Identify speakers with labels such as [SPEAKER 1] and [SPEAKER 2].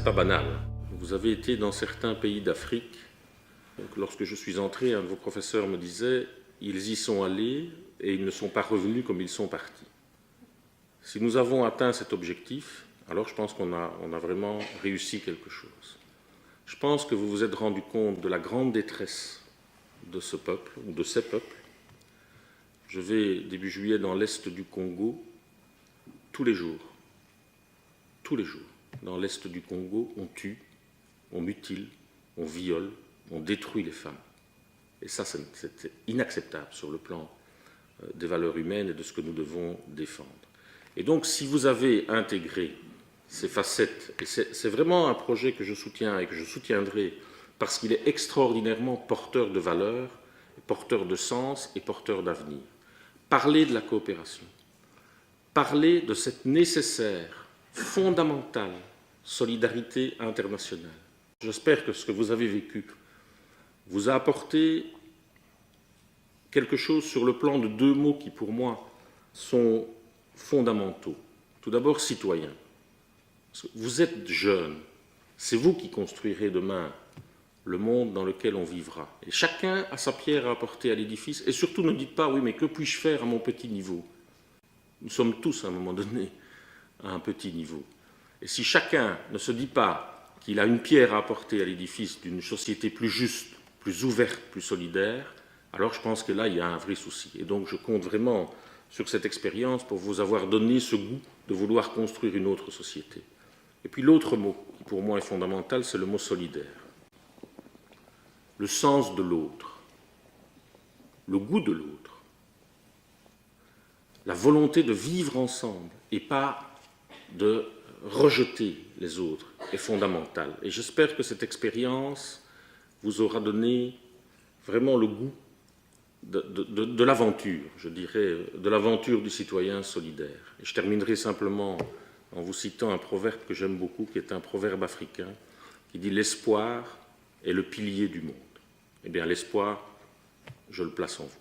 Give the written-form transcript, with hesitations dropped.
[SPEAKER 1] c'est pas banal. Vous avez été dans certains pays d'Afrique. Lorsque je suis entré, un de vos professeurs me disait « Ils y sont allés et ils ne sont pas revenus comme ils sont partis ». Si nous avons atteint cet objectif, alors je pense qu'on a vraiment réussi quelque chose. Je pense que vous vous êtes rendu compte de la grande détresse de ce peuple, ou de ces peuples. Je vais début juillet dans l'est du Congo, tous les jours, dans l'est du Congo, on tue, on mutile, on viole, on détruit les femmes. Et ça, c'est inacceptable sur le plan des valeurs humaines et de ce que nous devons défendre. Et donc, si vous avez intégré ces facettes, et c'est vraiment un projet que je soutiens et que je soutiendrai parce qu'il est extraordinairement porteur de valeurs, porteur de sens et porteur d'avenir. Parler de la coopération, parler de cette nécessaire, fondamentale solidarité internationale. J'espère que ce que vous avez vécu vous a apporté quelque chose sur le plan de deux mots qui, pour moi, sont fondamentaux. Tout d'abord, citoyen. Vous êtes jeune, c'est vous qui construirez demain le monde dans lequel on vivra. Et chacun a sa pierre à apporter à l'édifice. Et surtout, ne dites pas, oui, mais que puis-je faire à mon petit niveau? Nous sommes tous, à un moment donné, à un petit niveau. Et si chacun ne se dit pas qu'il a une pierre à apporter à l'édifice d'une société plus juste, plus ouverte, plus solidaire, alors je pense que là, il y a un vrai souci. Et donc, je compte vraiment sur cette expérience pour vous avoir donné ce goût de vouloir construire une autre société. Et puis l'autre mot, qui pour moi est fondamental, c'est le mot solidaire. Le sens de l'autre, le goût de l'autre, la volonté de vivre ensemble et pas de rejeter les autres est fondamentale. Et j'espère que cette expérience vous aura donné vraiment le goût de l'aventure, je dirais, de l'aventure du citoyen solidaire. Et je terminerai simplement en vous citant un proverbe que j'aime beaucoup, qui est un proverbe africain, qui dit « L'espoir est le pilier du monde ». Eh bien, l'espoir, je le place en vous.